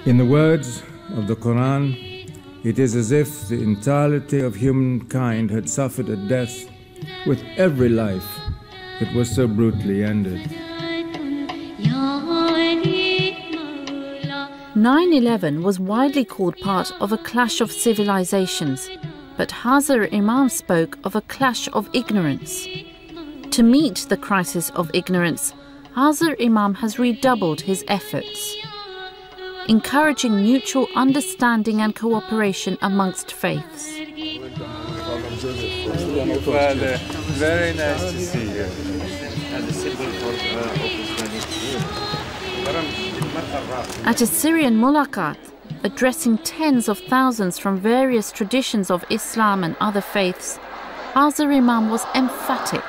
In the words of the Quran, it is as if the entirety of humankind had suffered a death with every life that was so brutally ended. 9/11 was widely called part of a clash of civilizations, but Hazar Imam spoke of a clash of ignorance. To meet the crisis of ignorance, Hazar Imam has redoubled his efforts, encouraging mutual understanding and cooperation amongst faiths. Very nice to see you. At a Syrian mulaqat, addressing tens of thousands from various traditions of Islam and other faiths, Hazar Imam was emphatic.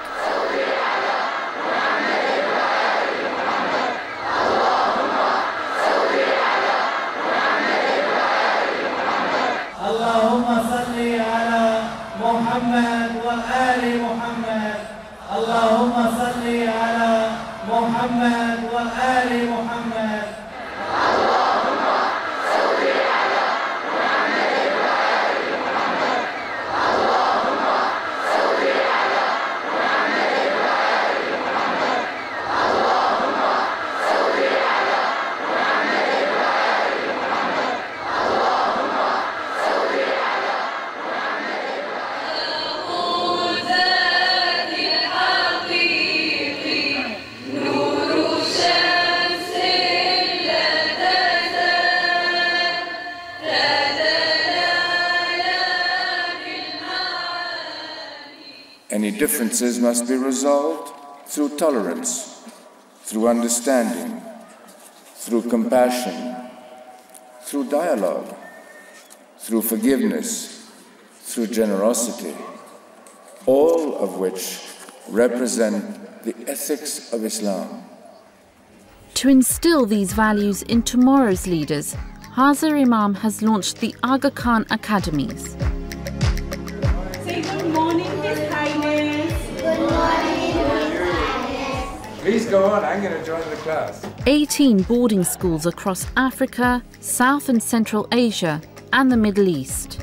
Allahumma salli ala Muhammad wa ali Muhammad. Allahumma salli ala Muhammad wa ali Muhammad. Any differences must be resolved through tolerance, through understanding, through compassion, through dialogue, through forgiveness, through generosity, all of which represent the ethics of Islam. To instill these values in tomorrow's leaders, Hazar Imam has launched the Aga Khan Academies. Say good morning, His Highness. Good morning, His Highness. Please go on, I'm going to join the class. 18 boarding schools across Africa, South and Central Asia, and the Middle East.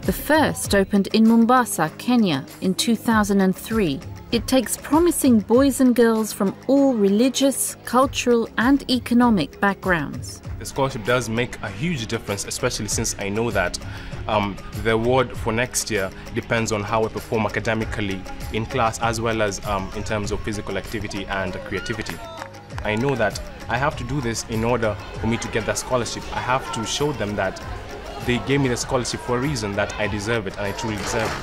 The first opened in Mombasa, Kenya in 2003. It takes promising boys and girls from all religious, cultural, and economic backgrounds. The scholarship does make a huge difference, especially since I know that the award for next year depends on how I perform academically in class as well as in terms of physical activity and creativity. I know that I have to do this in order for me to get that scholarship. I have to show them that they gave me the scholarship for a reason, that I deserve it and I truly deserve it.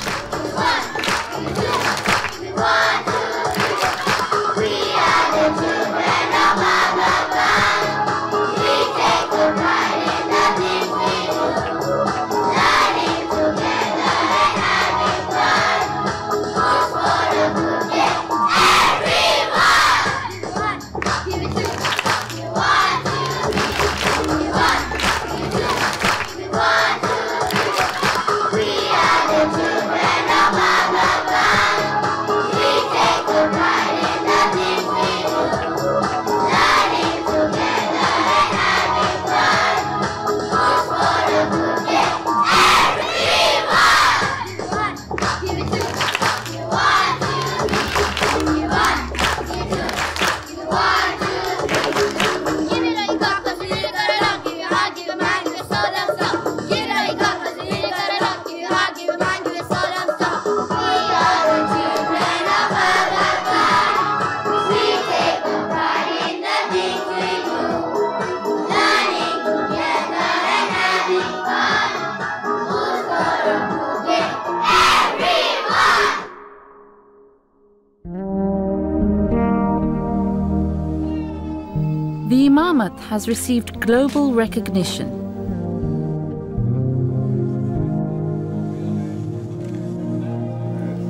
The Imamat has received global recognition.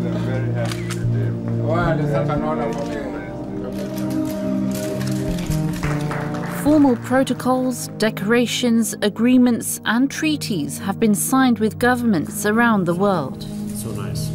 I'm very happy today. Well, it's such an honor for me. Formal protocols, decorations, agreements, and treaties have been signed with governments around the world. So nice.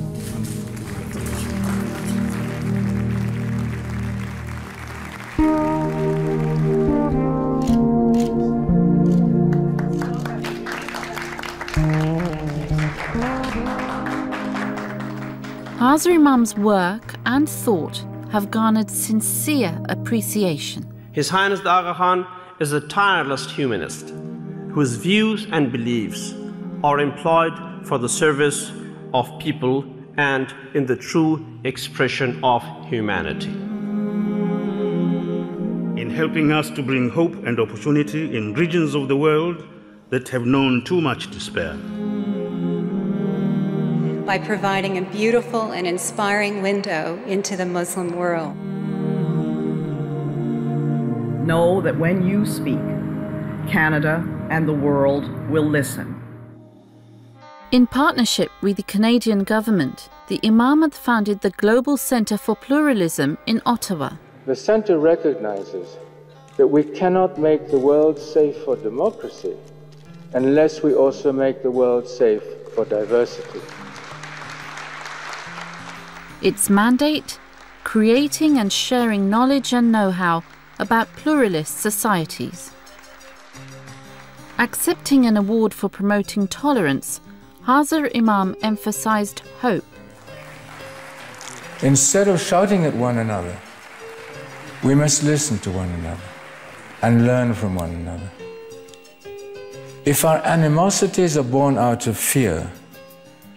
Hazar Imam's work and thought have garnered sincere appreciation. His Highness the Aga Khan is a tireless humanist whose views and beliefs are employed for the service of people and in the true expression of humanity. In helping us to bring hope and opportunity in regions of the world that have known too much despair. By providing a beautiful and inspiring window into the Muslim world. Know that when you speak, Canada and the world will listen. In partnership with the Canadian government, the Imamate founded the Global Centre for Pluralism in Ottawa. The Centre recognizes that we cannot make the world safe for democracy unless we also make the world safe for diversity. Its mandate: creating and sharing knowledge and know-how about pluralist societies. Accepting an award for promoting tolerance, Hazar Imam emphasized hope. Instead of shouting at one another, we must listen to one another and learn from one another. If our animosities are born out of fear,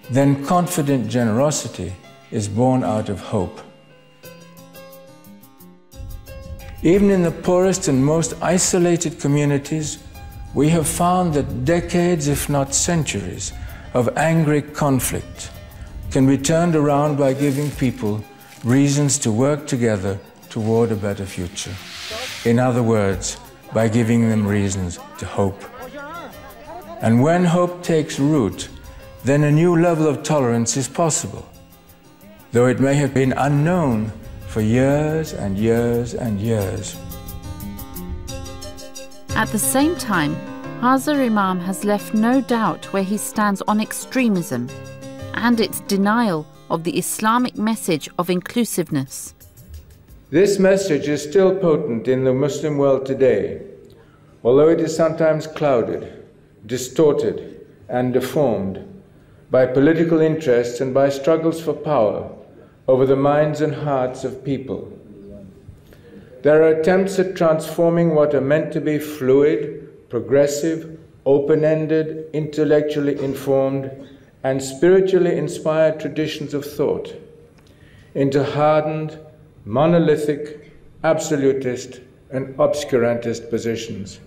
then confident generosity is born out of hope. Even in the poorest and most isolated communities, we have found that decades, if not centuries, of angry conflict can be turned around by giving people reasons to work together toward a better future. In other words, by giving them reasons to hope. And when hope takes root, then a new level of tolerance is possible, though it may have been unknown for years and years and years. At the same time, Hazar Imam has left no doubt where he stands on extremism and its denial of the Islamic message of inclusiveness. This message is still potent in the Muslim world today, although it is sometimes clouded, distorted, and deformed by political interests and by struggles for power over the minds and hearts of people. There are attempts at transforming what are meant to be fluid, progressive, open-ended, intellectually informed, and spiritually inspired traditions of thought into hardened, monolithic, absolutist, and obscurantist positions.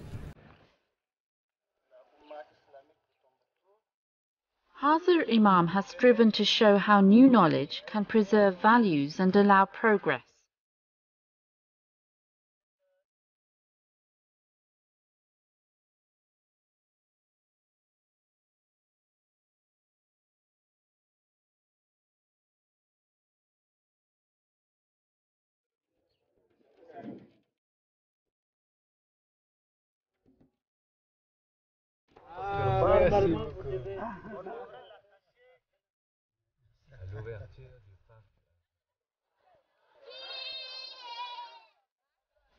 Hazar Imam has striven to show how new knowledge can preserve values and allow progress.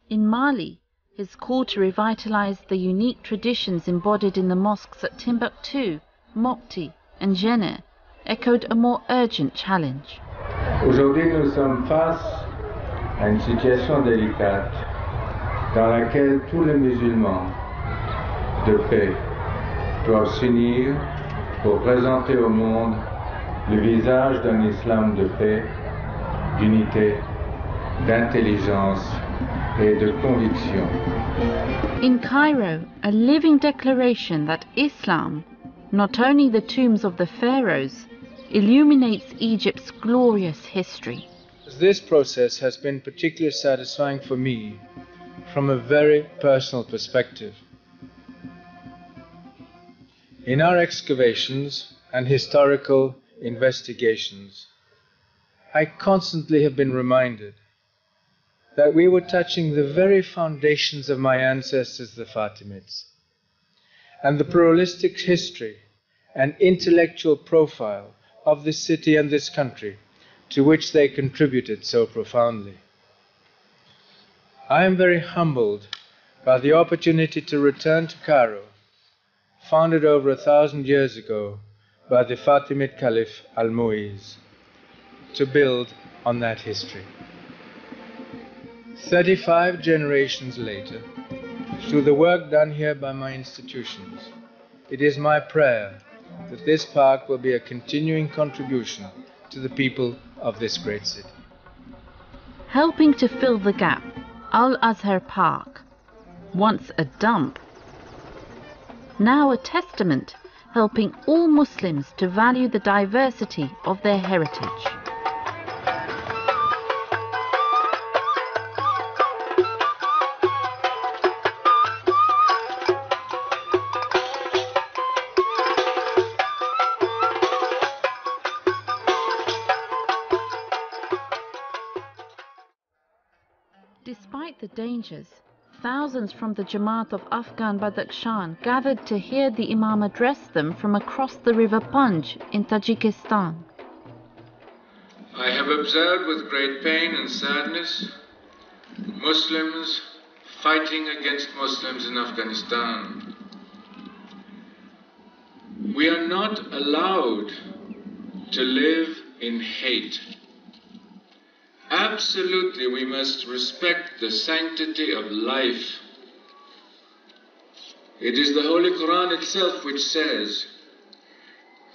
In Mali, his call to revitalize the unique traditions embodied in the mosques at Timbuktu, Mopti, and Djenné echoed a more urgent challenge. Aujourd'hui, nous sommes face à une situation délicate dans laquelle tous les musulmans de paix doivent s'unir pour présenter au monde le visage d'un islam de paix, d'unité, d'intelligence et de conviction. In Cairo, a living declaration that Islam, not only the tombs of the pharaohs, illuminates Egypt's glorious history. This process has been particularly satisfying for me from a very personal perspective. In our excavations and historical investigations, I constantly have been reminded that we were touching the very foundations of my ancestors, the Fatimids, and the pluralistic history and intellectual profile of this city and this country, to which they contributed so profoundly. I am very humbled by the opportunity to return to Cairo, founded over 1,000 years ago by the Fatimid Caliph Al-Mu'iz, to build on that history. 35 generations later, through the work done here by my institutions, it is my prayer that this park will be a continuing contribution to the people of this great city. Helping to fill the gap, Al-Azhar Park, once a dump, now a testament helping all Muslims to value the diversity of their heritage. Despite the dangers, thousands from the Jamaat of Afghan Badakhshan gathered to hear the Imam address them from across the river Panj in Tajikistan. I have observed with great pain and sadness Muslims fighting against Muslims in Afghanistan. We are not allowed to live in hate. Absolutely, we must respect the sanctity of life. It is the Holy Quran itself which says,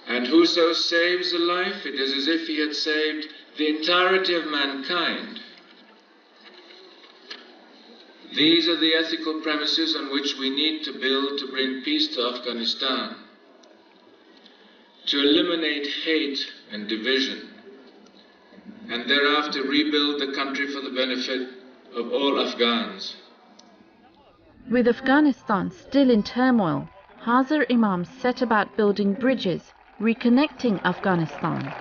"And whoso saves a life, it is as if he had saved the entirety of mankind." These are the ethical premises on which we need to build to bring peace to Afghanistan, to eliminate hate and division, and thereafter rebuild the country for the benefit of all Afghans. With Afghanistan still in turmoil, Hazar Imam set about building bridges, reconnecting Afghanistan.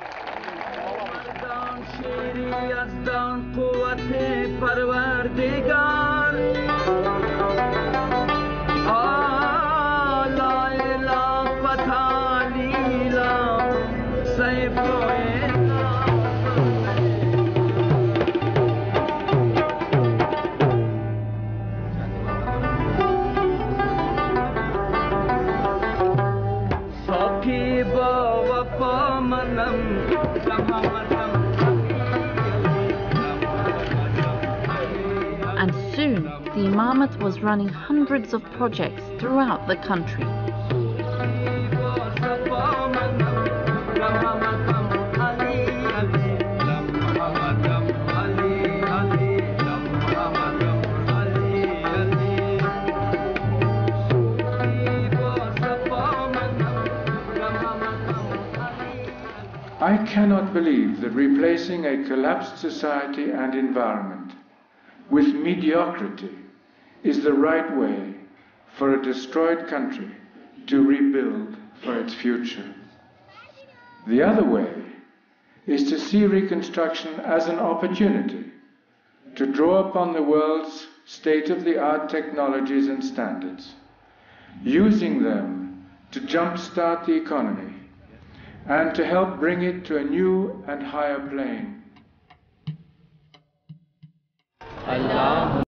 And soon, the Imamate was running hundreds of projects throughout the country. I cannot believe that replacing a collapsed society and environment with mediocrity is the right way for a destroyed country to rebuild for its future. The other way is to see reconstruction as an opportunity to draw upon the world's state-of-the-art technologies and standards, using them to jumpstart the economy and to help bring it to a new and higher plane.